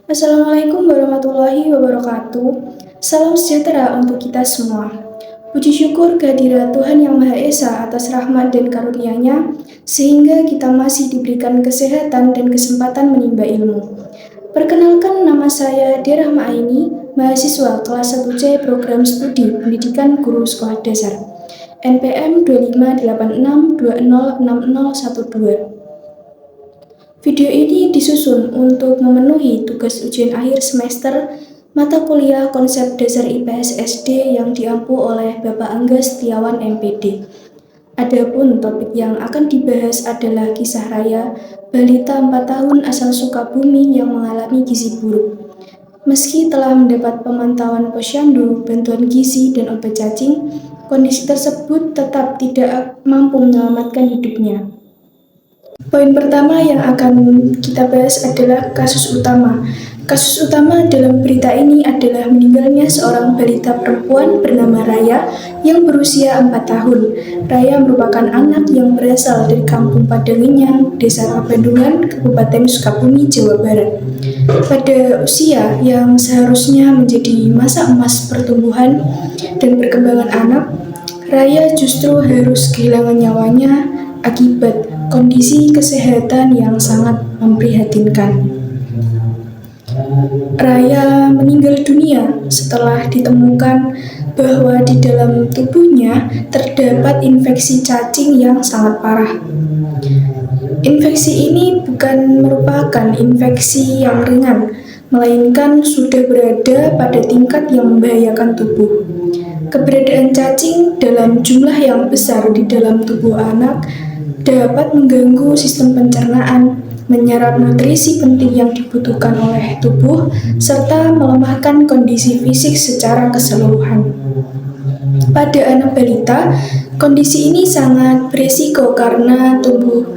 Assalamualaikum warahmatullahi wabarakatuh. Salam sejahtera untuk kita semua. Puji syukur kehadirat Tuhan Yang Maha Esa atas rahmat dan karunia-Nya, sehingga kita masih diberikan kesehatan dan kesempatan menimba ilmu. Perkenalkan, nama saya Derahma Aini, mahasiswa kelas 1C Program Studi Pendidikan Guru Sekolah Dasar, NPM 2586206012. Video ini disusun untuk memenuhi tugas ujian akhir semester mata kuliah konsep dasar IPS SD yang diampu oleh Bapak Angga Setiawan MPD. Adapun topik yang akan dibahas adalah kisah Raya, balita 4 tahun asal Sukabumi yang mengalami gizi buruk. Meski telah mendapat pemantauan posyandu, bantuan gizi, dan obat cacing, kondisi tersebut tetap tidak mampu menyelamatkan hidupnya. Poin pertama yang akan kita bahas adalah kasus utama. Kasus utama dalam berita ini adalah meninggalnya seorang balita perempuan bernama Raya yang berusia 4 tahun. Raya merupakan anak yang berasal dari Kampung Padanginyang, Desa Pabandungan, Kabupaten Sukabumi, Jawa Barat. Pada usia yang seharusnya menjadi masa emas pertumbuhan dan perkembangan anak, Raya justru harus kehilangan nyawanya akibat kondisi kesehatan yang sangat memprihatinkan. Raya meninggal dunia setelah ditemukan bahwa di dalam tubuhnya terdapat infeksi cacing yang sangat parah. Infeksi ini bukan merupakan infeksi yang ringan, melainkan sudah berada pada tingkat yang membahayakan tubuh. Keberadaan cacing dalam jumlah yang besar di dalam tubuh anak dapat mengganggu sistem pencernaan, menyerap nutrisi penting yang dibutuhkan oleh tubuh, serta melemahkan kondisi fisik secara keseluruhan. Pada anak balita, kondisi ini sangat berisiko karena tubuh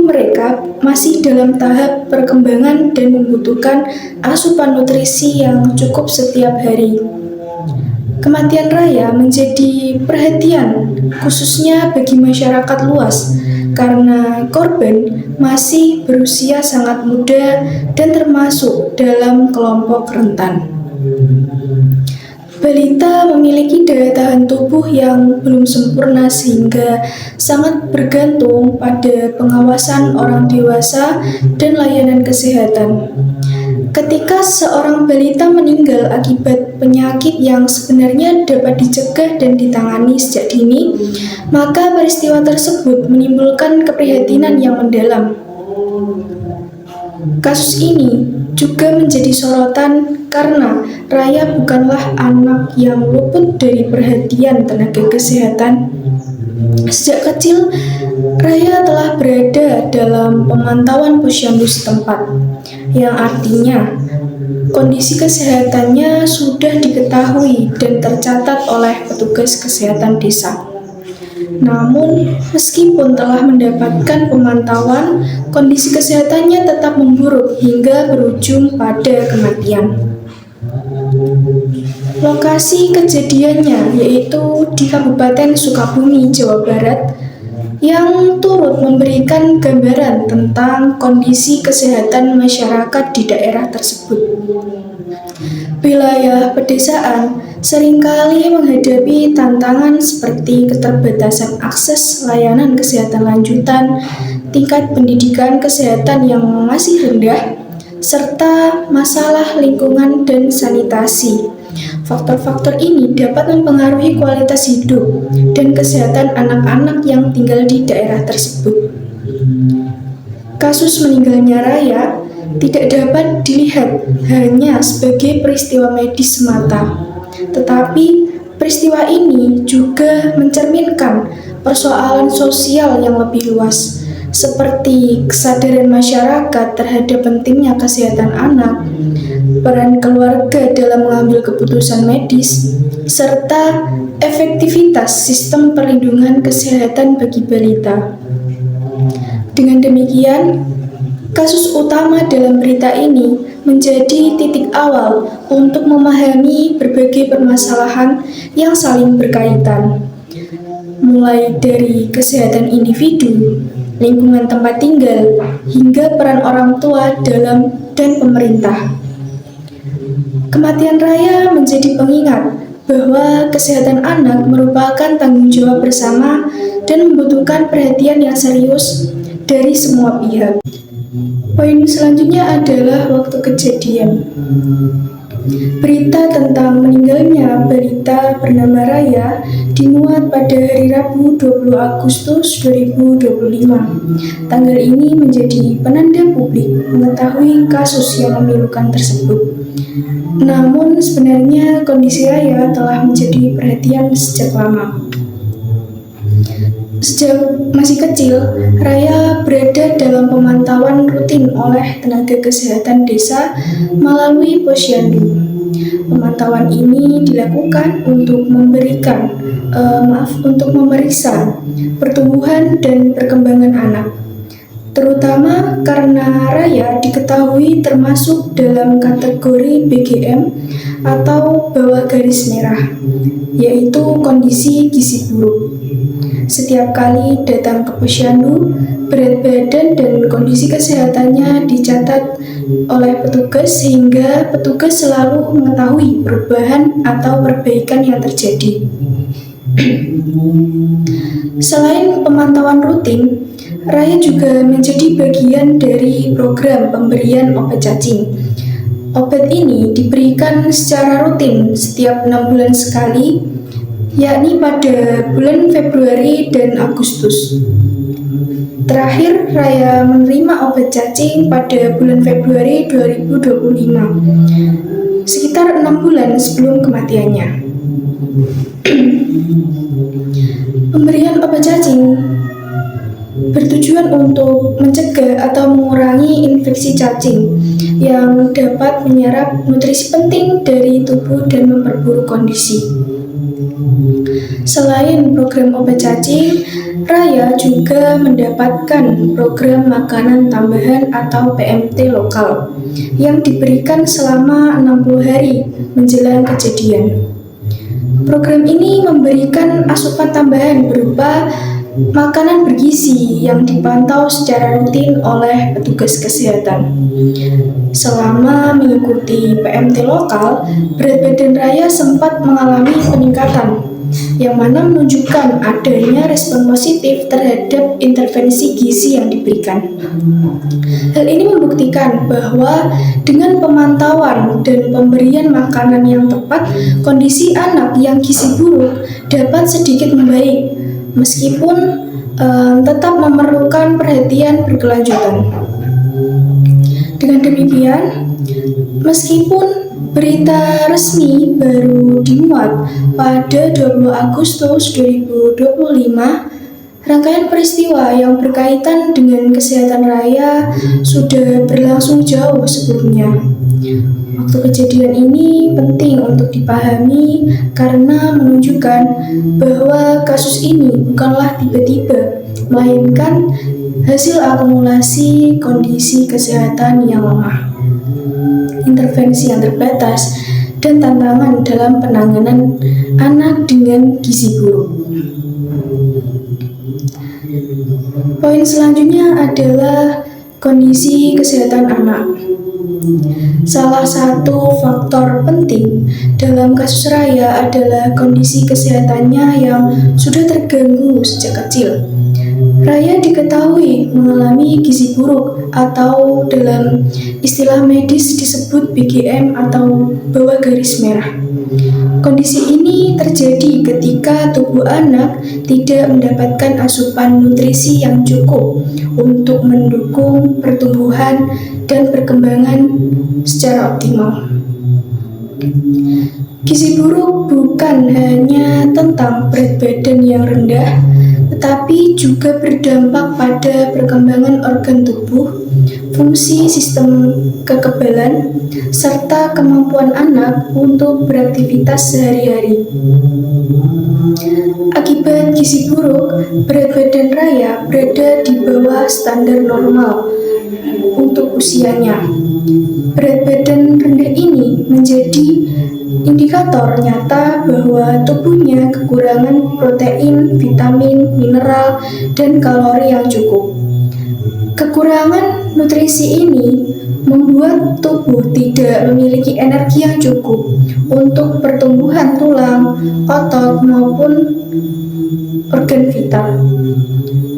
mereka masih dalam tahap perkembangan dan membutuhkan asupan nutrisi yang cukup setiap hari. Kematian Raya menjadi perhatian khususnya bagi masyarakat luas karena korban masih berusia sangat muda dan termasuk dalam kelompok rentan. Balita memiliki daya tahan tubuh yang belum sempurna sehingga sangat bergantung pada pengawasan orang dewasa dan layanan kesehatan. Ketika seorang balita meninggal akibat penyakit yang sebenarnya dapat dicegah dan ditangani sejak dini, maka peristiwa tersebut menimbulkan keprihatinan yang mendalam. Kasus ini juga menjadi sorotan karena Raya bukanlah anak yang luput dari perhatian tenaga kesehatan. Sejak kecil, Raya telah berada dalam pemantauan posyandu setempat, yang artinya kondisi kesehatannya sudah diketahui dan tercatat oleh petugas kesehatan desa. Namun, meskipun telah mendapatkan pemantauan, kondisi kesehatannya tetap memburuk hingga berujung pada kematian. Lokasi kejadiannya yaitu di Kabupaten Sukabumi, Jawa Barat, yang turut memberikan gambaran tentang kondisi kesehatan masyarakat di daerah tersebut. Wilayah pedesaan seringkali menghadapi tantangan seperti keterbatasan akses layanan kesehatan lanjutan, tingkat pendidikan kesehatan yang masih rendah, serta masalah lingkungan dan sanitasi. Faktor-faktor ini dapat mempengaruhi kualitas hidup dan kesehatan anak-anak yang tinggal di daerah tersebut. Kasus meninggalnya Raya tidak dapat dilihat hanya sebagai peristiwa medis semata, tetapi peristiwa ini juga mencerminkan persoalan sosial yang lebih luas, seperti kesadaran masyarakat terhadap pentingnya kesehatan anak, peran keluarga dalam mengambil keputusan medis, serta efektivitas sistem perlindungan kesehatan bagi balita. Dengan demikian, kasus utama dalam berita ini menjadi titik awal untuk memahami berbagai permasalahan yang saling berkaitan, mulai dari kesehatan individu, lingkungan tempat tinggal, hingga peran orang tua dan pemerintah. Kematian Raya menjadi pengingat bahwa kesehatan anak merupakan tanggung jawab bersama dan membutuhkan perhatian yang serius dari semua pihak. Poin selanjutnya adalah waktu kejadian. Berita tentang meninggalnya balita bernama Raya dimuat pada hari Rabu 20 Agustus 2025. Tanggal ini menjadi penanda publik mengetahui kasus yang memilukan tersebut. Namun sebenarnya kondisi Raya telah menjadi perhatian sejak lama. Sejak masih kecil, Raya berada dalam pemantauan rutin oleh tenaga kesehatan desa melalui posyandu. Pemantauan ini dilakukan untuk memeriksa pertumbuhan dan perkembangan anak. Terutama karena Raya diketahui termasuk dalam kategori BGM atau bawah garis merah, yaitu kondisi gizi buruk. Setiap kali datang ke posyandu, berat badan dan kondisi kesehatannya dicatat oleh petugas sehingga petugas selalu mengetahui perubahan atau perbaikan yang terjadi. Selain pemantauan rutin, Raya juga menjadi bagian dari program pemberian obat cacing. Obat ini diberikan secara rutin setiap 6 bulan sekali, yakni pada bulan Februari dan Agustus. Terakhir, Raya menerima obat cacing pada bulan Februari 2025, sekitar 6 bulan sebelum kematiannya. Pemberian obat cacing bertujuan untuk mencegah atau mengurangi infeksi cacing yang dapat menyerap nutrisi penting dari tubuh dan memperburuk kondisi. Selain program obat cacing, Raya juga mendapatkan program makanan tambahan atau PMT lokal yang diberikan selama 60 hari menjelang kejadian. Program ini memberikan asupan tambahan berupa makanan bergizi yang dipantau secara rutin oleh petugas kesehatan. Selama mengikuti PMT lokal, berat badan Raya sempat mengalami peningkatan, yang mana menunjukkan adanya respon positif terhadap intervensi gizi yang diberikan. Hal ini membuktikan bahwa dengan pemantauan dan pemberian makanan yang tepat, kondisi anak yang gizi buruk dapat sedikit membaik, meskipun tetap memerlukan perhatian berkelanjutan. Dengan demikian, meskipun berita resmi baru dimuat pada 20 Agustus 2025, rangkaian peristiwa yang berkaitan dengan kesehatan Raya sudah berlangsung jauh sebelumnya. Waktu kejadian ini penting untuk dipahami karena menunjukkan bahwa kasus ini bukanlah tiba-tiba, melainkan hasil akumulasi kondisi kesehatan yang lemah, intervensi yang terbatas, dan tantangan dalam penanganan anak dengan gizi buruk. Poin selanjutnya adalah kondisi kesehatan anak. Salah satu faktor penting dalam kasus Raya adalah kondisi kesehatannya yang sudah terganggu sejak kecil. Raya diketahui mengalami gizi buruk atau dalam istilah medis disebut BGM atau bawah garis merah. Kondisi ini terjadi ketika tubuh anak tidak mendapatkan asupan nutrisi yang cukup untuk mendukung pertumbuhan dan perkembangan secara optimal. Gizi buruk bukan hanya tentang berat badan yang rendah, tetapi juga berdampak pada perkembangan organ tubuh, fungsi sistem kekebalan, serta kemampuan anak untuk beraktivitas sehari-hari. Akibat gizi buruk, berat badan Raya berada di bawah standar normal untuk usianya. Berat badan rendah ini menjadi indikator nyata bahwa tubuhnya kekurangan protein, vitamin, mineral, dan kalori yang cukup. Kekurangan nutrisi ini membuat tubuh tidak memiliki energi yang cukup untuk pertumbuhan tulang, otot, maupun organ vital.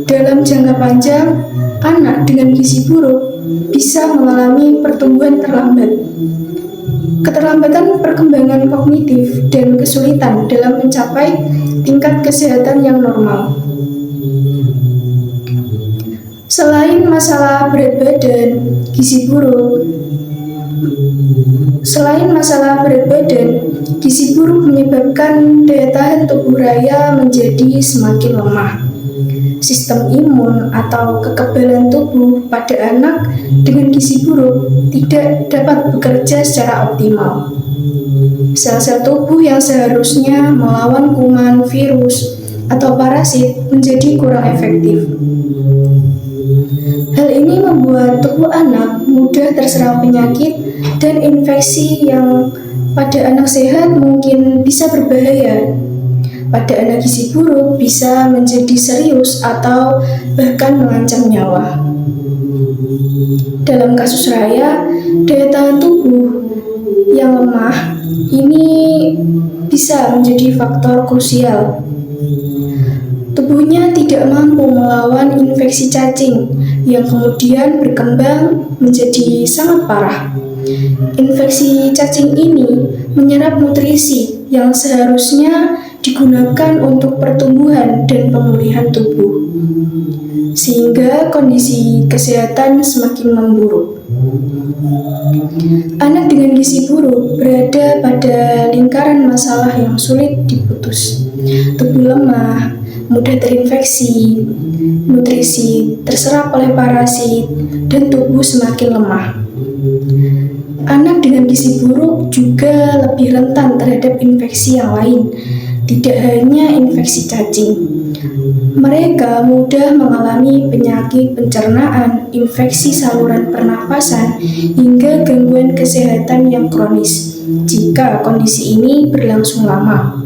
Dalam jangka panjang, anak dengan gizi buruk bisa mengalami pertumbuhan terlambat, keterlambatan perkembangan kognitif, dan kesulitan dalam mencapai tingkat kesehatan yang normal. Selain masalah berat badan, gizi buruk menyebabkan daya tahan tubuh raya menjadi semakin lemah. Sistem imun atau kekebalan tubuh pada anak dengan gizi buruk tidak dapat bekerja secara optimal. Sel-sel tubuh yang seharusnya melawan kuman, virus, atau parasit menjadi kurang efektif. Hal ini membuat tubuh anak mudah terserang penyakit dan infeksi yang pada anak sehat mungkin bisa berbahaya. Pada anak gizi buruk bisa menjadi serius atau bahkan mengancam nyawa. Dalam kasus Raya, daya tahan tubuh yang lemah ini bisa menjadi faktor krusial. Tubuhnya tidak mampu melawan infeksi cacing yang kemudian berkembang menjadi sangat parah. Infeksi cacing ini menyerap nutrisi yang seharusnya digunakan untuk pertumbuhan dan pemulihan tubuh, sehingga kondisi kesehatan semakin memburuk. Anak dengan gizi buruk berada pada lingkaran masalah yang sulit diputus. Tubuh lemah, mudah terinfeksi, nutrisi terserap oleh parasit, dan tubuh semakin lemah. Anak dengan gizi buruk juga lebih rentan terhadap infeksi yang lain, tidak hanya infeksi cacing. Mereka mudah mengalami penyakit pencernaan, infeksi saluran pernapasan, hingga gangguan kesehatan yang kronis jika kondisi ini berlangsung lama.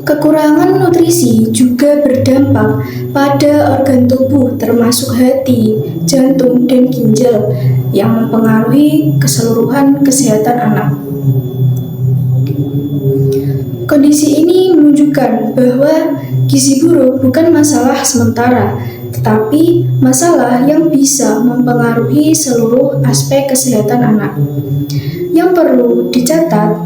Kekurangan nutrisi juga berdampak pada organ tubuh termasuk hati, jantung, dan ginjal yang mempengaruhi keseluruhan kesehatan anak. Kondisi ini menunjukkan bahwa gizi buruk bukan masalah sementara, tetapi masalah yang bisa mempengaruhi seluruh aspek kesehatan anak. Yang perlu dicatat,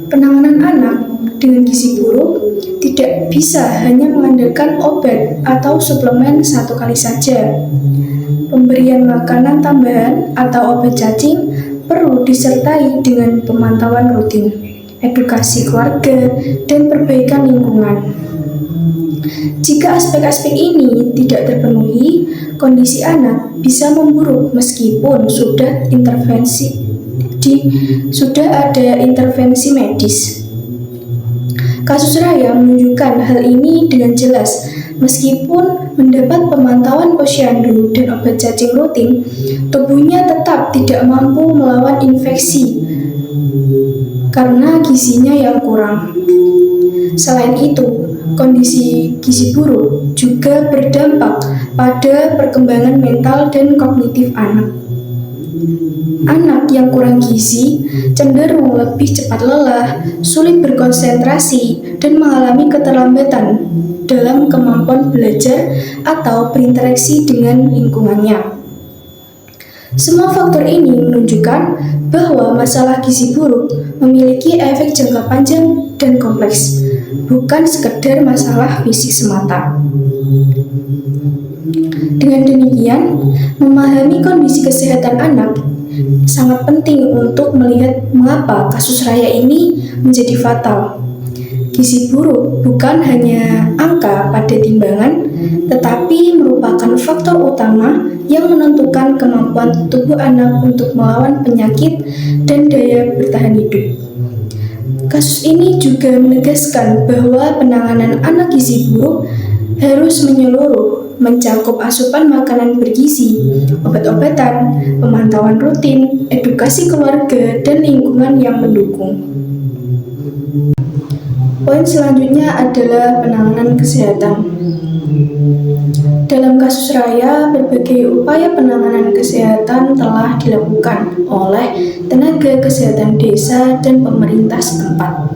penanganan anak dengan gizi buruk tidak bisa hanya mengandalkan obat atau suplemen satu kali saja. Pemberian makanan tambahan atau obat cacing perlu disertai dengan pemantauan rutin, edukasi keluarga, dan perbaikan lingkungan. Jika aspek-aspek ini tidak terpenuhi, kondisi anak bisa memburuk meskipun sudah ada intervensi medis. Kasus Raya menunjukkan hal ini dengan jelas. Meskipun mendapat pemantauan posyandu dan obat cacing rutin, tubuhnya tetap tidak mampu melawan infeksi karena gizinya yang kurang. Selain itu, kondisi gizi buruk juga berdampak pada perkembangan mental dan kognitif anak. Anak yang kurang gizi cenderung lebih cepat lelah, sulit berkonsentrasi, dan mengalami keterlambatan dalam kemampuan belajar atau berinteraksi dengan lingkungannya. Semua faktor ini menunjukkan bahwa masalah gizi buruk memiliki efek jangka panjang dan kompleks, bukan sekedar masalah fisik semata. Dengan demikian, memahami kondisi kesehatan anak sangat penting untuk melihat mengapa kasus Raya ini menjadi fatal. Gizi buruk bukan hanya angka pada timbangan, tetapi merupakan faktor utama yang menentukan kemampuan tubuh anak untuk melawan penyakit dan daya bertahan hidup. Kasus ini juga menegaskan bahwa penanganan anak gizi buruk harus menyeluruh, mencakup asupan makanan bergizi, obat-obatan, pemantauan rutin, edukasi keluarga, dan lingkungan yang mendukung. Poin selanjutnya adalah penanganan kesehatan. Dalam kasus Raya, berbagai upaya penanganan kesehatan telah dilakukan oleh tenaga kesehatan desa dan pemerintah setempat.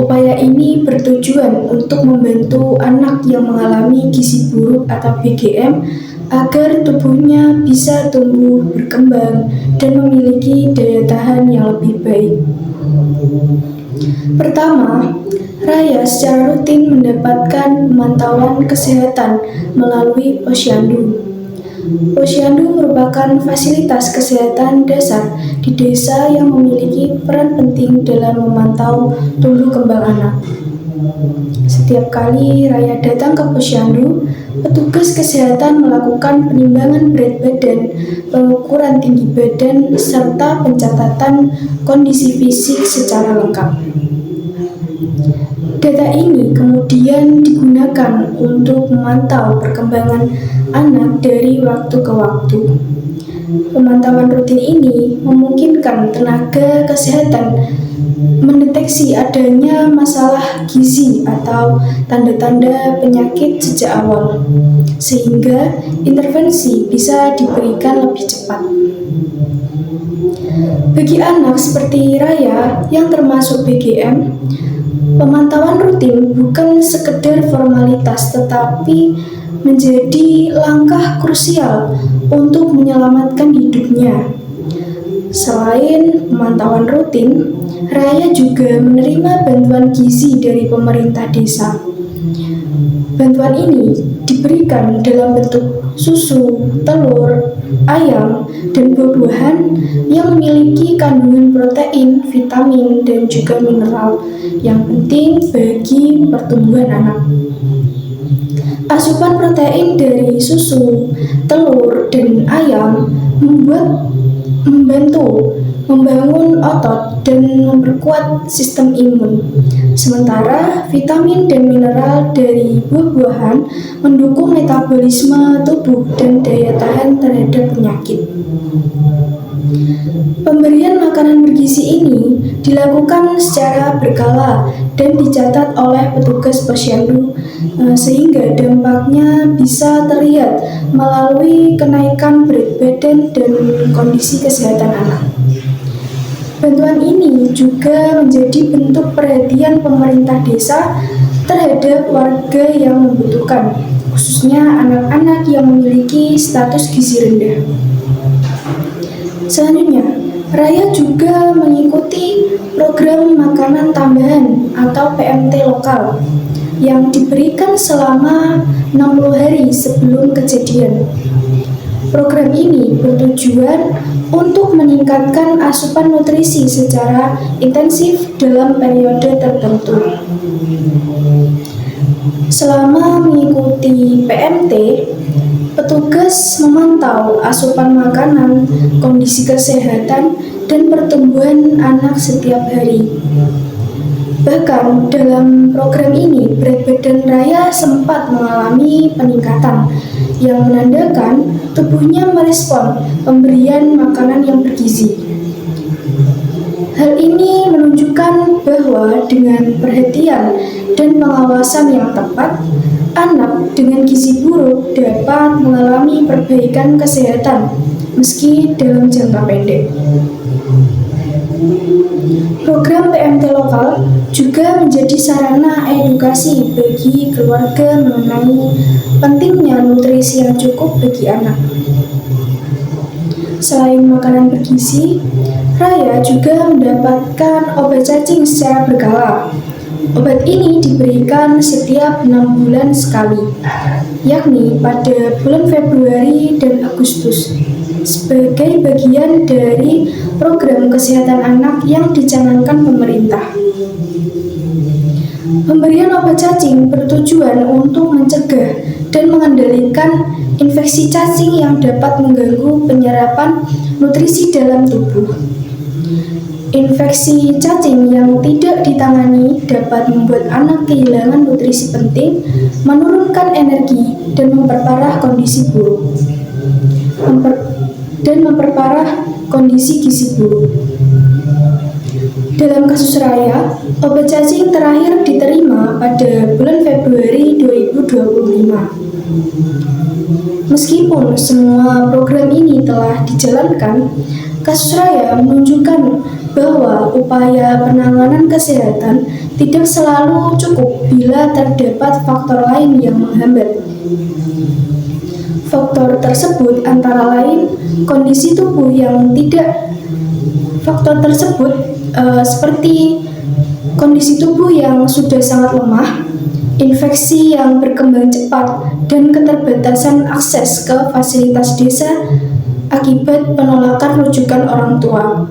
Upaya ini bertujuan untuk membantu anak yang mengalami gizi buruk atau BGM agar tubuhnya bisa tumbuh, berkembang, dan memiliki daya tahan yang lebih baik. Pertama, Raya secara rutin mendapatkan pemantauan kesehatan melalui posyandu. Posyandu merupakan fasilitas kesehatan dasar di desa yang memiliki peran penting dalam memantau tumbuh kembang anak. Setiap kali Raya datang ke posyandu, petugas kesehatan melakukan penimbangan berat badan, pengukuran tinggi badan, serta pencatatan kondisi fisik secara lengkap. Data ini kemudian digunakan untuk memantau perkembangan anak dari waktu ke waktu. Pemantauan rutin ini memungkinkan tenaga kesehatan mendeteksi adanya masalah gizi atau tanda-tanda penyakit sejak awal, sehingga intervensi bisa diberikan lebih cepat. Bagi anak seperti Raya yang termasuk BGM, pemantauan rutin bukan sekedar formalitas tetapi menjadi langkah krusial untuk menyelamatkan hidupnya. Selain pemantauan rutin, Raya juga menerima bantuan gizi dari pemerintah desa. Bantuan ini diberikan dalam bentuk susu, telur, ayam, dan buah-buahan yang memiliki kandungan protein, vitamin, dan juga mineral yang penting bagi pertumbuhan anak. Asupan protein dari susu, telur, dan ayam membantu membangun otot dan memperkuat sistem imun. Sementara vitamin dan mineral dari buah-buahan mendukung metabolisme tubuh dan daya tahan terhadap penyakit. Pemberian makanan bergizi ini dilakukan secara berkala dan dicatat oleh petugas posyandu sehingga dampaknya bisa terlihat melalui kenaikan berat badan dan kondisi kesehatan anak. Bantuan ini juga menjadi bentuk perhatian pemerintah desa terhadap warga yang membutuhkan, khususnya anak-anak yang memiliki status gizi rendah. Selanjutnya, Raya juga mengikuti program makanan tambahan atau PMT lokal yang diberikan selama 60 hari sebelum kejadian. Program ini bertujuan untuk meningkatkan asupan nutrisi secara intensif dalam periode tertentu. Selama mengikuti PMT, petugas memantau asupan makanan, kondisi kesehatan, dan pertumbuhan anak setiap hari. Bahkan dalam program ini, berat badan Raya sempat mengalami peningkatan yang menandakan tubuhnya merespon pemberian makanan yang bergizi. Hal ini menunjukkan bahwa dengan perhatian dan pengawasan yang tepat, anak dengan gizi buruk dapat mengalami perbaikan kesehatan meski dalam jangka pendek. Program PMT lokal juga menjadi sarana edukasi bagi keluarga mengenai pentingnya nutrisi yang cukup bagi anak. Selain makanan bergizi, Raya juga mendapatkan obat cacing secara berkala. Obat ini diberikan setiap 6 bulan sekali, yakni pada bulan Februari dan Agustus, sebagai bagian dari program kesehatan anak yang dicanangkan pemerintah. Pemberian obat cacing bertujuan untuk mencegah dan mengendalikan infeksi cacing yang dapat mengganggu penyerapan nutrisi dalam tubuh. Infeksi cacing yang tidak ditangani dapat membuat anak kehilangan nutrisi penting, menurunkan energi, dan memperparah kondisi gizi buruk. Dalam kasus Raya, obat cacing terakhir diterima pada bulan Februari 2025. Meskipun semua program ini telah dijalankan, kasus Raya menunjukkan bahwa upaya penanganan kesehatan tidak selalu cukup bila terdapat faktor lain yang menghambat. Faktor tersebut antara lain kondisi tubuh yang tidak faktor tersebut seperti kondisi tubuh yang sudah sangat lemah, infeksi yang berkembang cepat, dan keterbatasan akses ke fasilitas desa akibat penolakan rujukan orang tua.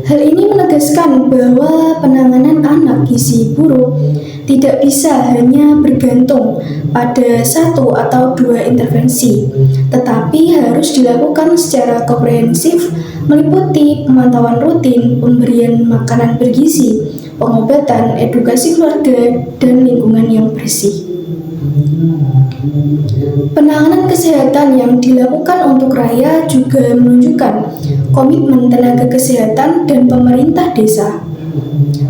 Hal ini menegaskan bahwa penanganan anak gizi buruk tidak bisa hanya bergantung pada satu atau dua intervensi, tetapi harus dilakukan secara komprehensif, meliputi pemantauan rutin, pemberian makanan bergizi, pengobatan, edukasi keluarga, dan lingkungan yang bersih. Penanganan kesehatan yang dilakukan untuk Raya juga menunjukkan komitmen tenaga kesehatan dan pemerintah desa.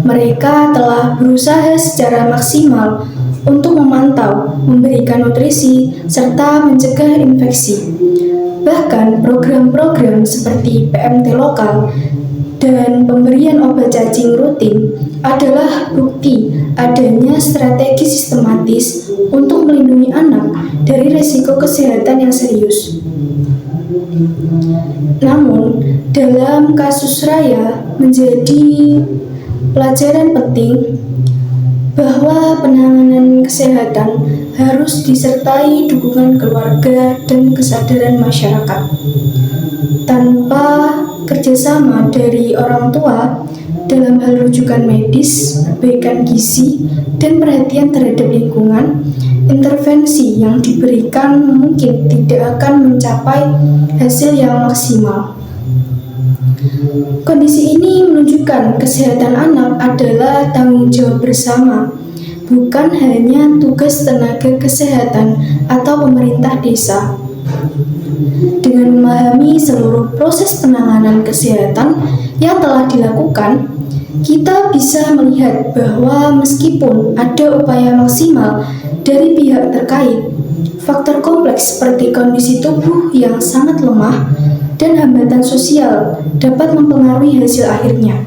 Mereka telah berusaha secara maksimal untuk memantau, memberikan nutrisi, serta mencegah infeksi. Bahkan program-program seperti PMT lokal dan pemberian obat cacing rutin adalah bukti adanya strategi sistematis untuk melindungi anak dari risiko kesehatan yang serius. Namun, dalam kasus Raya menjadi pelajaran penting bahwa penanganan kesehatan harus disertai dukungan keluarga dan kesadaran masyarakat. Tanpa kerjasama dari orang tua dalam hal rujukan medis, perbaikan gizi, dan perhatian terhadap lingkungan, intervensi yang diberikan mungkin tidak akan mencapai hasil yang maksimal. Kondisi ini menunjukkan kesehatan anak adalah tanggung jawab bersama, bukan hanya tugas tenaga kesehatan atau pemerintah desa. Dengan memahami seluruh proses penanganan kesehatan yang telah dilakukan, kita bisa melihat bahwa meskipun ada upaya maksimal dari pihak terkait, faktor kompleks seperti kondisi tubuh yang sangat lemah dan hambatan sosial dapat mempengaruhi hasil akhirnya.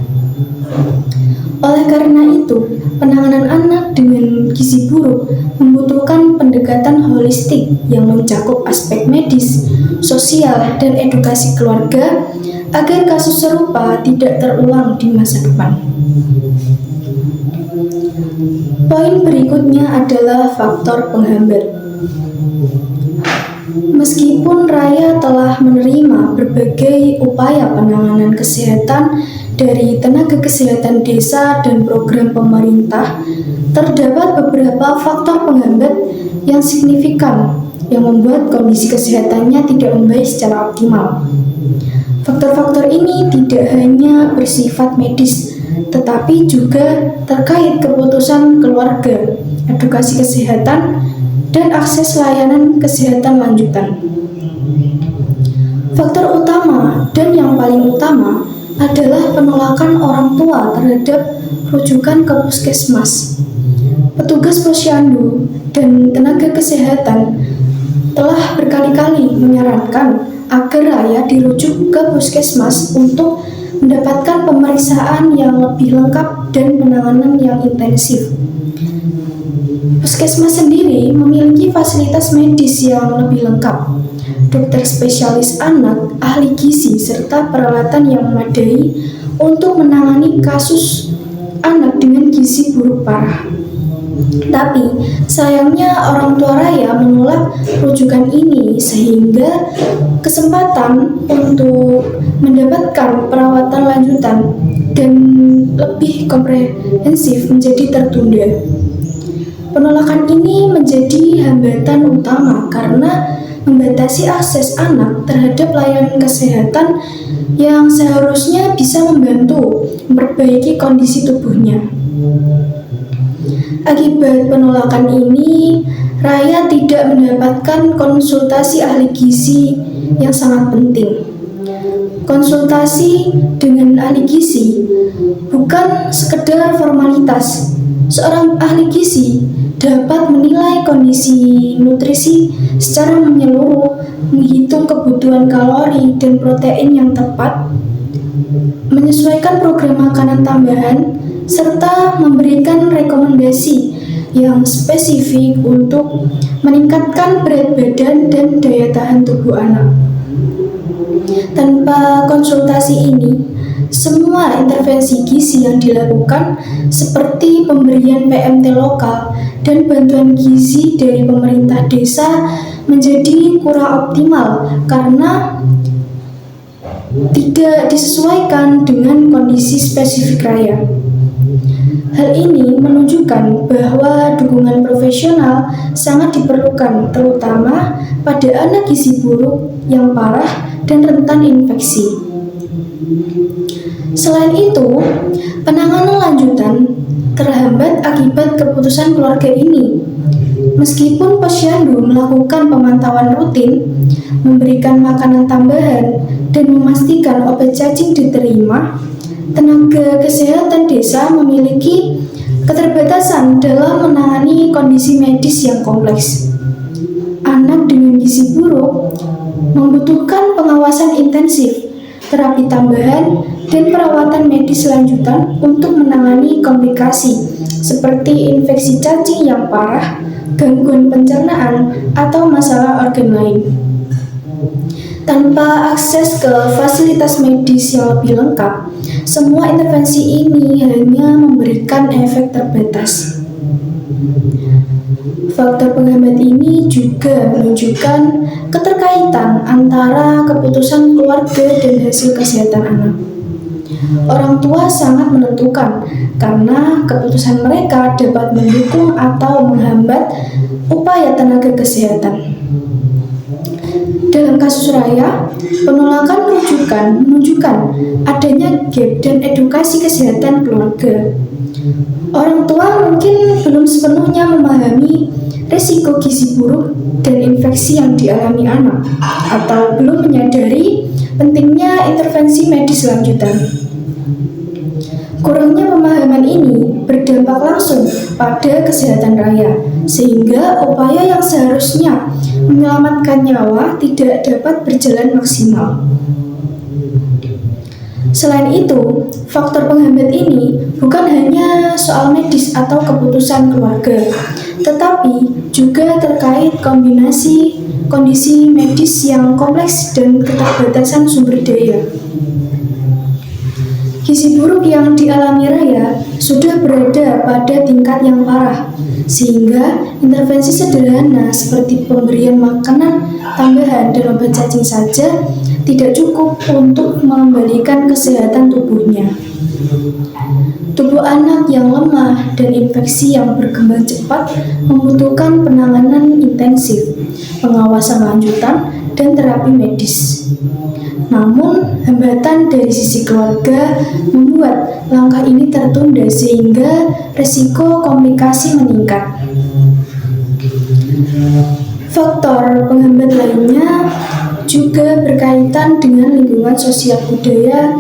Oleh karena itu, penanganan anak dengan gizi buruk membutuhkan pendekatan holistik yang mencakup aspek medis, sosial, dan edukasi keluarga agar kasus serupa tidak terulang di masa depan. Poin berikutnya adalah faktor penghambat. Meskipun Raya telah menerima berbagai upaya penanganan kesehatan dari tenaga kesehatan desa dan program pemerintah, terdapat beberapa faktor penghambat yang signifikan yang membuat kondisi kesehatannya tidak membaik secara optimal. Faktor-faktor ini tidak hanya bersifat medis, tetapi juga terkait keputusan keluarga, edukasi kesehatan, dan akses layanan kesehatan lanjutan. Faktor utama dan yang paling utama adalah penolakan orang tua terhadap rujukan ke puskesmas. Petugas posyandu dan tenaga kesehatan telah berkali-kali menyarankan agar Raya dirujuk ke puskesmas untuk mendapatkan pemeriksaan yang lebih lengkap dan penanganan yang intensif. Puskesmas sendiri memiliki fasilitas medis yang lebih lengkap, dokter spesialis anak, ahli gizi, serta peralatan yang memadai untuk menangani kasus anak dengan gizi buruk parah. Tapi sayangnya orang tua Raya menolak rujukan ini sehingga kesempatan untuk mendapatkan perawatan lanjutan dan lebih komprehensif menjadi tertunda. Penolakan ini menjadi hambatan utama karena membatasi akses anak terhadap layanan kesehatan yang seharusnya bisa membantu memperbaiki kondisi tubuhnya. Akibat penolakan ini, Raya tidak mendapatkan konsultasi ahli gizi yang sangat penting. Konsultasi dengan ahli gizi bukan sekedar formalitas. Seorang ahli gizi dapat menilai kondisi nutrisi secara menyeluruh, menghitung kebutuhan kalori dan protein yang tepat, menyesuaikan program makanan tambahan, serta memberikan rekomendasi yang spesifik untuk meningkatkan berat badan dan daya tahan tubuh anak. Tanpa konsultasi ini, semua intervensi gizi yang dilakukan seperti pemberian PMT lokal dan bantuan gizi dari pemerintah desa menjadi kurang optimal karena tidak disesuaikan dengan kondisi spesifik rakyat. Hal ini menunjukkan bahwa dukungan profesional sangat diperlukan, terutama pada anak gizi buruk yang parah dan rentan infeksi. Selain itu, penanganan lanjutan terhambat akibat keputusan keluarga ini. Meskipun posyandu melakukan pemantauan rutin, memberikan makanan tambahan, dan memastikan obat cacing diterima, tenaga kesehatan desa memiliki keterbatasan dalam menangani kondisi medis yang kompleks. Anak dengan gizi buruk membutuhkan pengawasan intensif, terapi tambahan, dan perawatan medis lanjutan untuk menangani komplikasi seperti infeksi cacing yang parah, gangguan pencernaan, atau masalah organ lain. Tanpa akses ke fasilitas medis yang lebih lengkap, semua intervensi ini hanya memberikan efek terbatas. Faktor penghambat ini juga menunjukkan keterkaitan antara keputusan keluarga dan hasil kesehatan anak. Orang tua sangat menentukan karena keputusan mereka dapat mendukung atau menghambat upaya tenaga kesehatan. Dalam kasus Raya, penolakan rujukan menunjukkan adanya gap dan edukasi kesehatan keluarga. Orang tua mungkin belum sepenuhnya memahami risiko gizi buruk dan infeksi yang dialami anak, atau belum menyadari pentingnya intervensi medis lanjutan. Kurangnya pemahaman ini berdampak langsung pada kesehatan raya, sehingga upaya yang seharusnya menyelamatkan nyawa tidak dapat berjalan maksimal. Selain itu, faktor penghambat ini bukan hanya soal medis atau keputusan keluarga, tetapi juga terkait kombinasi kondisi medis yang kompleks dan keterbatasan sumber daya. Gizi buruk yang dialami Raya sudah berada pada tingkat yang parah, sehingga intervensi sederhana seperti pemberian makanan tambahan dan obat cacing saja tidak cukup untuk mengembalikan kesehatan tubuhnya. Tubuh anak yang lemah dan infeksi yang berkembang cepat membutuhkan penanganan intensif, pengawasan lanjutan, dan terapi medis. Namun, hambatan dari sisi keluarga membuat langkah ini tertunda sehingga risiko komplikasi meningkat. Faktor penghambat lainnya juga berkaitan dengan lingkungan sosial budaya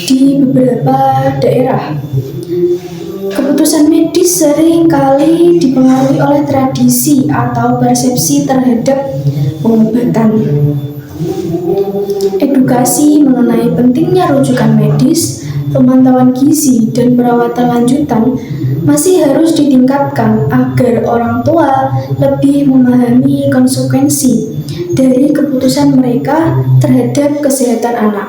di beberapa daerah. Keputusan medis sering kali dipengaruhi oleh tradisi atau persepsi terhadap pengobatan. Edukasi mengenai pentingnya rujukan medis, pemantauan gizi, dan perawatan lanjutan masih harus ditingkatkan agar orang tua lebih memahami konsekuensi dari keputusan mereka terhadap kesehatan anak.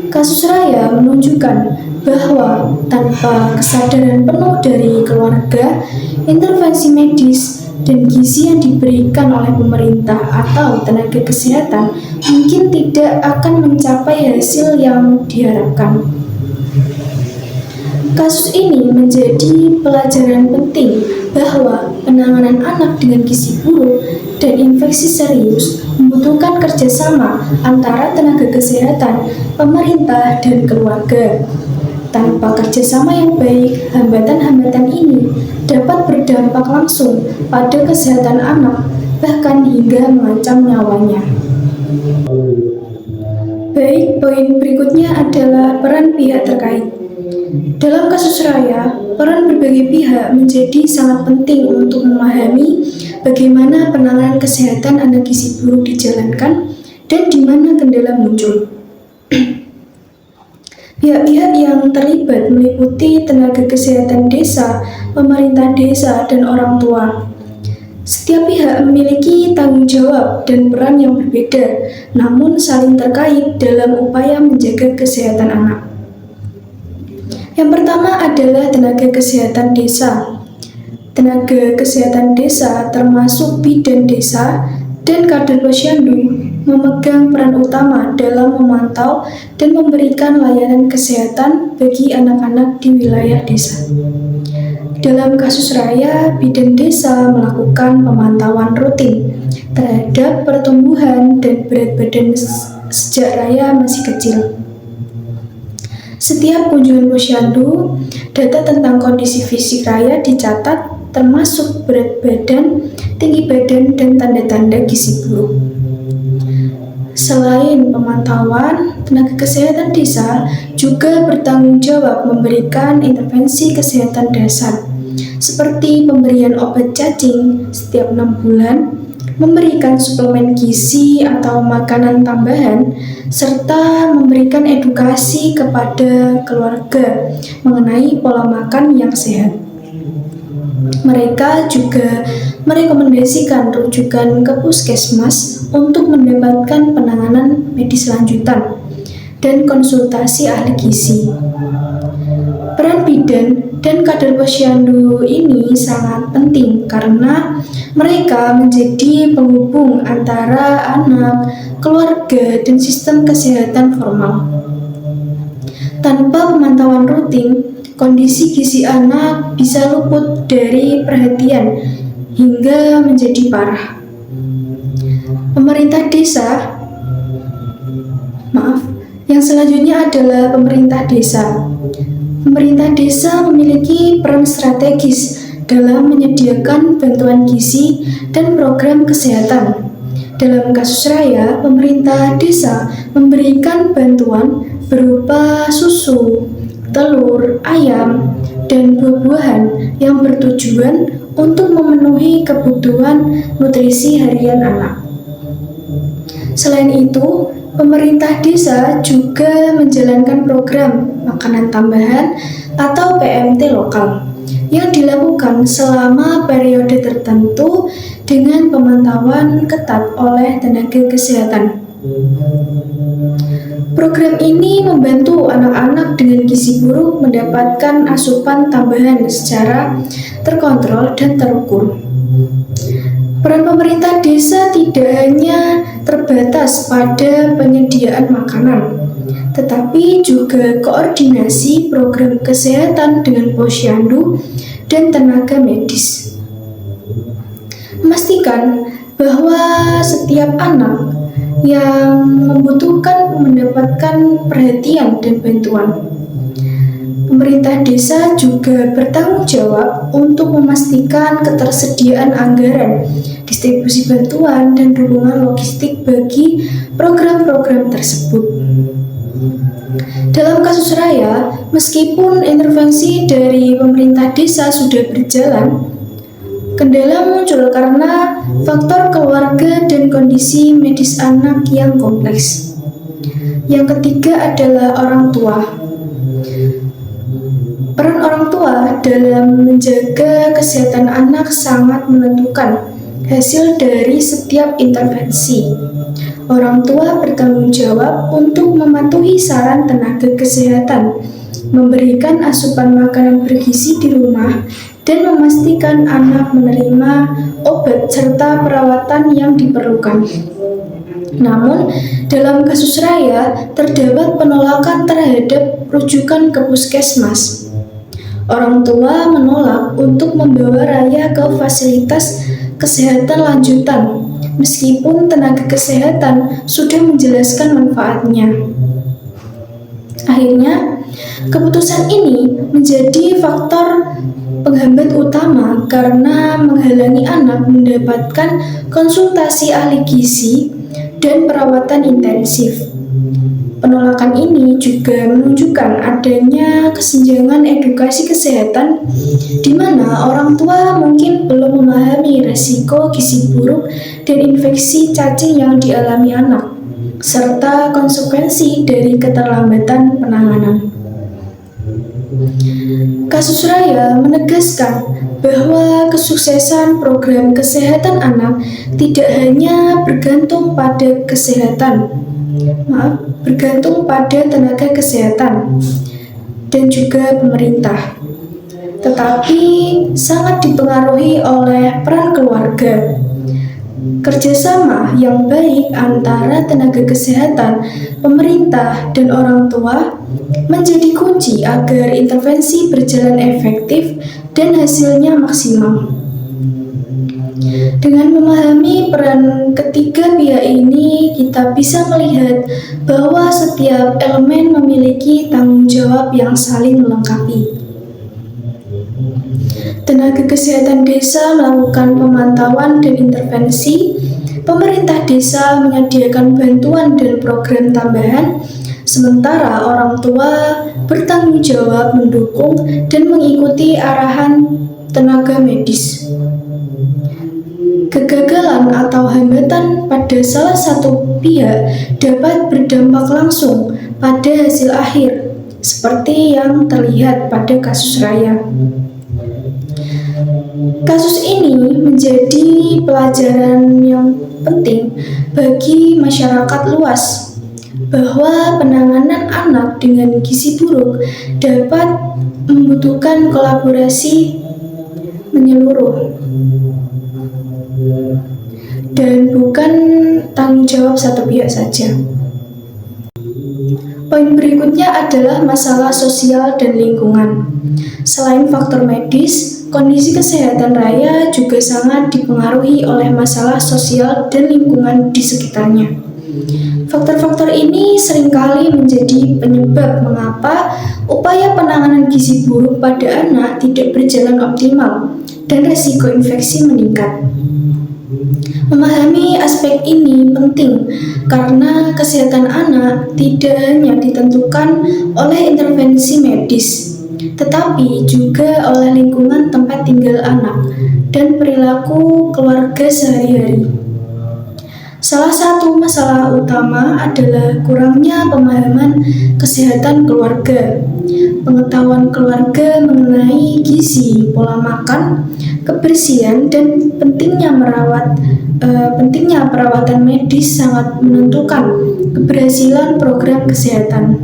Kasus Raya menunjukkan bahwa tanpa kesadaran penuh dari keluarga, intervensi medis dan gizi yang diberikan oleh pemerintah atau tenaga kesehatan mungkin tidak akan mencapai hasil yang diharapkan. Kasus ini menjadi pelajaran penting bahwa penanganan anak dengan gizi buruk dan infeksi serius membutuhkan kerjasama antara tenaga kesehatan, pemerintah, dan keluarga. Tanpa kerjasama yang baik, hambatan-hambatan ini dapat berdampak langsung pada kesehatan anak, bahkan hingga mengancam nyawanya. Baik, poin berikutnya adalah peran pihak terkait. Dalam kasus Raya, peran berbagai pihak menjadi sangat penting untuk memahami bagaimana penanganan kesehatan anak gizi buruk dijalankan dan di mana kendala muncul. Pihak-pihak yang terlibat meliputi tenaga kesehatan desa, pemerintah desa, dan orang tua. Setiap pihak memiliki tanggung jawab dan peran yang berbeda, namun saling terkait dalam upaya menjaga kesehatan anak. Yang pertama adalah tenaga kesehatan desa. Tenaga kesehatan desa termasuk bidan desa dan kader posyandu memegang peran utama dalam memantau dan memberikan layanan kesehatan bagi anak-anak di wilayah desa. Dalam kasus Raya, bidan desa melakukan pemantauan rutin terhadap pertumbuhan dan berat badan sejak Raya masih kecil. Setiap kunjungan posyandu, data tentang kondisi fisik Raya dicatat termasuk berat badan, tinggi badan, dan tanda-tanda gizi buruk. Selain pemantauan, tenaga kesehatan desa juga bertanggung jawab memberikan intervensi kesehatan dasar, seperti pemberian obat cacing setiap 6 bulan, memberikan suplemen gizi atau makanan tambahan, serta memberikan edukasi kepada keluarga mengenai pola makan yang sehat. Mereka juga merekomendasikan rujukan ke puskesmas untuk mendapatkan penanganan medis lanjutan dan konsultasi ahli gizi. Peran bidan dan kader posyandu ini sangat penting karena mereka menjadi penghubung antara anak, keluarga, dan sistem kesehatan formal. Tanpa pemantauan rutin, kondisi gizi anak bisa luput dari perhatian hingga menjadi parah. Yang selanjutnya adalah pemerintah desa. Pemerintah desa memiliki peran strategis dalam menyediakan bantuan gizi dan program kesehatan. Dalam kasus Raya, pemerintah desa memberikan bantuan berupa susu, telur, ayam, dan buah-buahan yang bertujuan untuk memenuhi kebutuhan nutrisi harian anak. Selain itu, pemerintah desa juga menjalankan program makanan tambahan atau PMT lokal yang dilakukan selama periode tertentu dengan pemantauan ketat oleh tenaga kesehatan. Program ini membantu anak-anak dengan gizi buruk mendapatkan asupan tambahan secara terkontrol dan terukur. Peran pemerintah desa tidak hanya terbatas pada penyediaan makanan, tetapi juga koordinasi program kesehatan dengan posyandu dan tenaga medis. Memastikan bahwa setiap anak yang membutuhkan mendapatkan perhatian dan bantuan. Pemerintah desa juga bertanggung jawab untuk memastikan ketersediaan anggaran, distribusi bantuan, dan dukungan logistik bagi program-program tersebut. Dalam kasus Raya, meskipun intervensi dari pemerintah desa sudah berjalan, kendala muncul karena faktor keluarga dan kondisi medis anak yang kompleks. Yang ketiga adalah orang tua. Peran orang tua dalam menjaga kesehatan anak sangat menentukan hasil dari setiap intervensi. Orang tua bertanggung jawab untuk mematuhi saran tenaga kesehatan, memberikan asupan makanan bergizi di rumah, dan memastikan anak menerima obat serta perawatan yang diperlukan. Namun, dalam kasus Raya, terdapat penolakan terhadap rujukan ke puskesmas. Orang tua menolak untuk membawa Raya ke fasilitas kesehatan lanjutan, meskipun tenaga kesehatan sudah menjelaskan manfaatnya. Akhirnya, keputusan ini menjadi faktor penghambat utama karena menghalangi anak mendapatkan konsultasi ahli gizi dan perawatan intensif. Penolakan ini juga menunjukkan adanya kesenjangan edukasi kesehatan di mana orang tua mungkin belum memahami resiko gizi buruk dan infeksi cacing yang dialami anak, serta konsekuensi dari keterlambatan penanganan. Kasus Raya menegaskan bahwa kesuksesan program kesehatan anak tidak hanya bergantung pada tenaga kesehatan dan juga pemerintah, tetapi sangat dipengaruhi oleh peran keluarga. Kerjasama yang baik antara tenaga kesehatan, pemerintah, dan orang tua menjadi kunci agar intervensi berjalan efektif dan hasilnya maksimal. Dengan memahami peran ketiga pihak ini, kita bisa melihat bahwa setiap elemen memiliki tanggung jawab yang saling melengkapi. Tenaga kesehatan desa melakukan pemantauan dan intervensi, pemerintah desa menyediakan bantuan dan program tambahan, sementara orang tua bertanggung jawab mendukung dan mengikuti arahan tenaga medis. Kegagalan atau hambatan pada salah satu pihak dapat berdampak langsung pada hasil akhir, seperti yang terlihat pada kasus Raya. Kasus ini menjadi pelajaran yang penting bagi masyarakat luas bahwa penanganan anak dengan gizi buruk dapat membutuhkan kolaborasi menyeluruh dan bukan tanggung jawab satu pihak saja. Poin berikutnya adalah masalah sosial dan lingkungan. Selain faktor medis, kondisi kesehatan Raya juga sangat dipengaruhi oleh masalah sosial dan lingkungan di sekitarnya. Faktor-faktor ini seringkali menjadi penyebab mengapa upaya penanganan gizi buruk pada anak tidak berjalan optimal dan risiko infeksi meningkat. Memahami aspek ini penting karena kesehatan anak tidak hanya ditentukan oleh intervensi medis, tetapi juga oleh lingkungan tempat tinggal anak dan perilaku keluarga sehari-hari. Salah satu masalah utama adalah kurangnya pemahaman kesehatan keluarga. Pengetahuan keluarga mengenai gizi, pola makan, kebersihan, dan pentingnya perawatan medis sangat menentukan keberhasilan program kesehatan.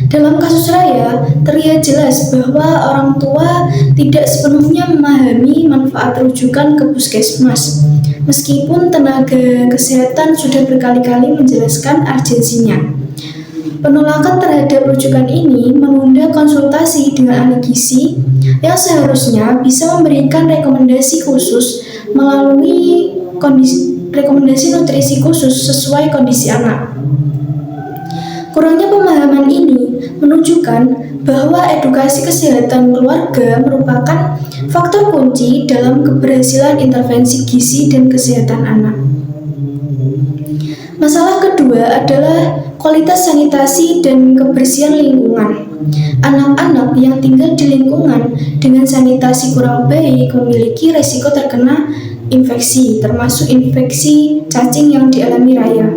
Dalam kasus Raya, terlihat jelas bahwa orang tua tidak sepenuhnya memahami manfaat rujukan ke puskesmas, meskipun tenaga kesehatan sudah berkali-kali menjelaskan urgensinya. Penolakan terhadap rujukan ini menunda konsultasi dengan ahli gizi yang seharusnya bisa memberikan rekomendasi khusus melalui rekomendasi nutrisi khusus sesuai kondisi anak. Kurangnya pemahaman ini menunjukkan bahwa edukasi kesehatan keluarga merupakan faktor kunci dalam keberhasilan intervensi gizi dan kesehatan anak. Masalah kedua adalah kualitas sanitasi dan kebersihan lingkungan. Anak-anak yang tinggal di lingkungan dengan sanitasi kurang baik memiliki risiko terkena infeksi, termasuk infeksi cacing yang dialami Raya.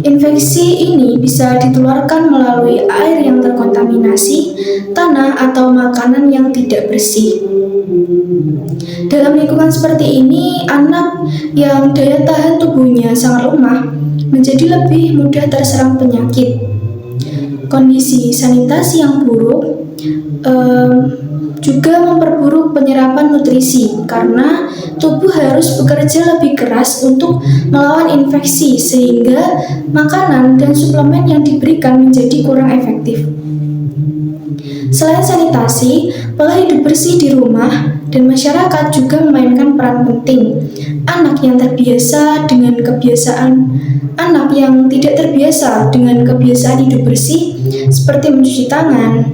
Infeksi ini bisa ditularkan melalui air yang terkontaminasi, tanah, atau makanan yang tidak bersih. Dalam lingkungan seperti ini, anak yang daya tahan tubuhnya sangat lemah menjadi lebih mudah terserang penyakit. Kondisi sanitasi yang buruk juga memperburuk penyerapan nutrisi karena tubuh harus bekerja lebih keras untuk melawan infeksi sehingga makanan dan suplemen yang diberikan menjadi kurang efektif. Selain sanitasi, pola hidup bersih di rumah dan masyarakat juga memainkan peran penting. Anak yang tidak terbiasa dengan kebiasaan hidup bersih seperti mencuci tangan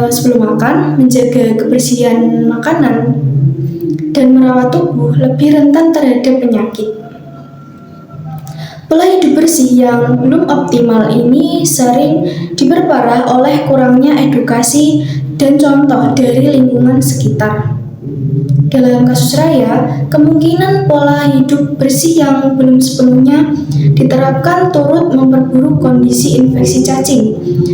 sebelum makan, menjaga kebersihan makanan, dan merawat tubuh lebih rentan terhadap penyakit. Pola hidup bersih yang belum optimal ini sering diperparah oleh kurangnya edukasi dan contoh dari lingkungan sekitar. Dalam kasus Raya, kemungkinan pola hidup bersih yang belum sepenuhnya diterapkan turut memperburuk kondisi infeksi cacing,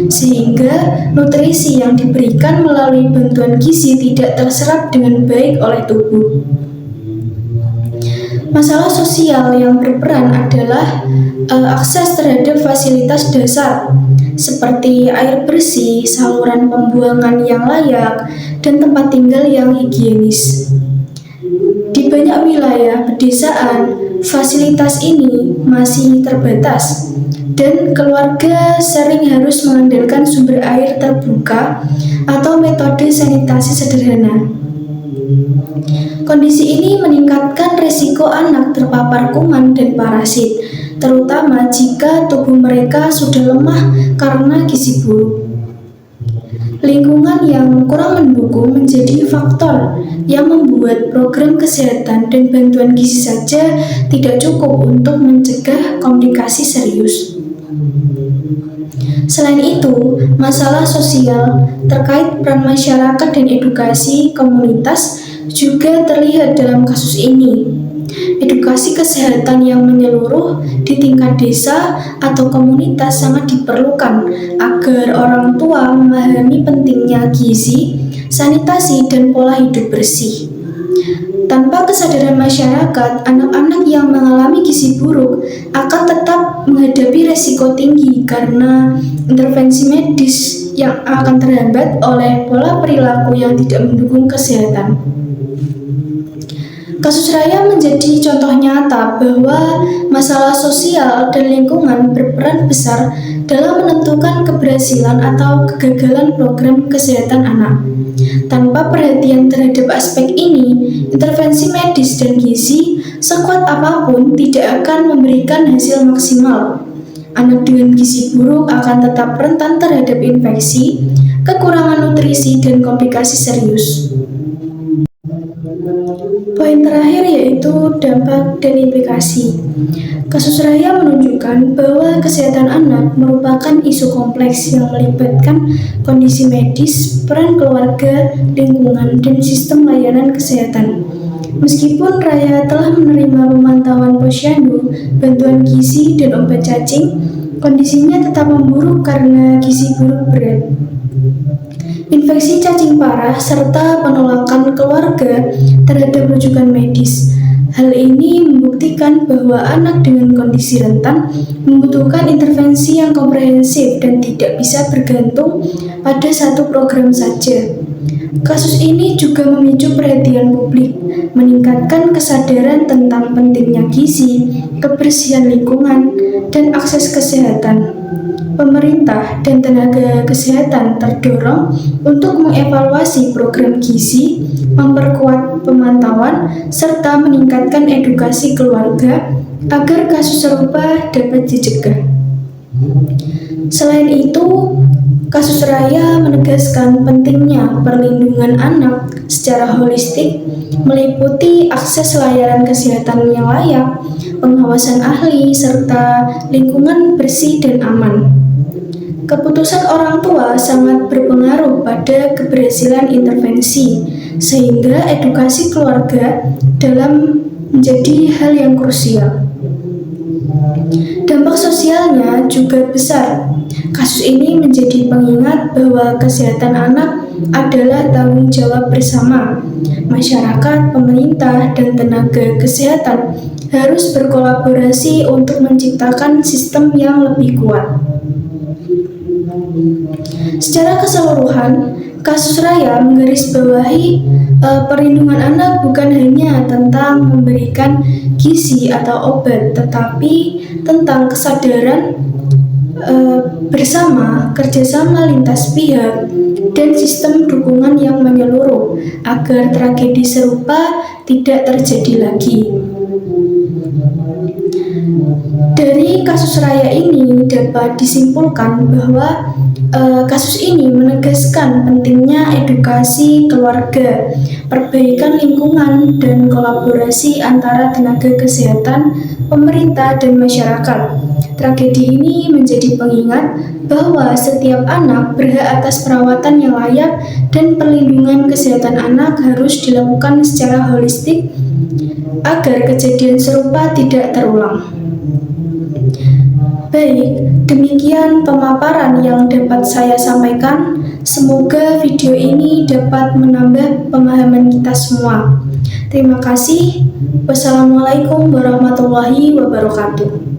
sehingga nutrisi yang diberikan melalui bantuan gizi tidak terserap dengan baik oleh tubuh. Masalah sosial yang berperan adalah akses terhadap fasilitas dasar seperti air bersih, saluran pembuangan yang layak, dan tempat tinggal yang higienis. Di banyak wilayah pedesaan, fasilitas ini masih terbatas dan keluarga sering harus mengandalkan sumber air terbuka atau metode sanitasi sederhana. Kondisi ini meningkatkan risiko anak terpapar kuman dan parasit, terutama jika tubuh mereka sudah lemah karena gizi buruk. Lingkungan yang kurang mendukung menjadi faktor yang membuat program kesehatan dan bantuan gizi saja tidak cukup untuk mencegah komplikasi serius. Selain itu, masalah sosial terkait peran masyarakat dan edukasi komunitas juga terlihat dalam kasus ini. Edukasi kesehatan yang menyeluruh di tingkat desa atau komunitas sangat diperlukan agar orang tua memahami pentingnya gizi, sanitasi, dan pola hidup bersih. Tanpa kesadaran masyarakat, anak-anak yang mengalami gizi buruk akan tetap menghadapi resiko tinggi karena intervensi medis yang akan terhambat oleh pola perilaku yang tidak mendukung kesehatan. Kasus Raya menjadi contoh nyata bahwa masalah sosial dan lingkungan berperan besar dalam menentukan keberhasilan atau kegagalan program kesehatan anak. Tanpa perhatian terhadap aspek ini, intervensi medis dan gizi sekuat apapun tidak akan memberikan hasil maksimal. Anak dengan gizi buruk akan tetap rentan terhadap infeksi, kekurangan nutrisi, dan komplikasi serius. Poin terakhir yaitu dampak dan implikasi. Kasus Raya menunjukkan bahwa kesehatan anak merupakan isu kompleks yang melibatkan kondisi medis, peran keluarga, lingkungan, dan sistem layanan kesehatan. Meskipun Raya telah menerima pemantauan posyandu, bantuan gizi, dan obat cacing, kondisinya tetap memburuk karena gizi buruk berat. Infeksi cacing parah, serta penolakan keluarga terhadap rujukan medis. Hal ini membuktikan bahwa anak dengan kondisi rentan membutuhkan intervensi yang komprehensif dan tidak bisa bergantung pada satu program saja. Kasus ini juga memicu perhatian publik, meningkatkan kesadaran tentang pentingnya gizi, kebersihan lingkungan, dan akses kesehatan. Pemerintah dan tenaga kesehatan terdorong untuk mengevaluasi program gizi, memperkuat pemantauan, serta meningkatkan edukasi keluarga agar kasus serupa dapat dicegah. Selain itu, kasus Raya menegaskan pentingnya perlindungan anak secara holistik, meliputi akses layanan kesehatan yang layak, pengawasan ahli, serta lingkungan bersih dan aman. Keputusan orang tua sangat berpengaruh pada keberhasilan intervensi, sehingga edukasi keluarga dalam menjadi hal yang krusial. Dampak sosialnya juga besar. Kasus ini menjadi pengingat bahwa kesehatan anak adalah tanggung jawab bersama. Masyarakat, pemerintah, dan tenaga kesehatan harus berkolaborasi untuk menciptakan sistem yang lebih kuat. Secara keseluruhan, kasus Raya menggarisbawahi perlindungan anak bukan hanya tentang memberikan gizi atau obat, tetapi tentang kesadaran bersama, kerjasama lintas pihak, dan sistem dukungan yang menyeluruh agar tragedi serupa tidak terjadi lagi. Dari kasus Raya ini dapat disimpulkan bahwa kasus ini menegaskan pentingnya edukasi keluarga, perbaikan lingkungan, dan kolaborasi antara tenaga kesehatan, pemerintah, dan masyarakat. Tragedi ini menjadi pengingat bahwa setiap anak berhak atas perawatan yang layak dan perlindungan kesehatan anak harus dilakukan secara holistik agar kejadian serupa tidak terulang. Baik, demikian pemaparan yang dapat saya sampaikan. Semoga video ini dapat menambah pemahaman kita semua. Terima kasih. Wassalamualaikum warahmatullahi wabarakatuh.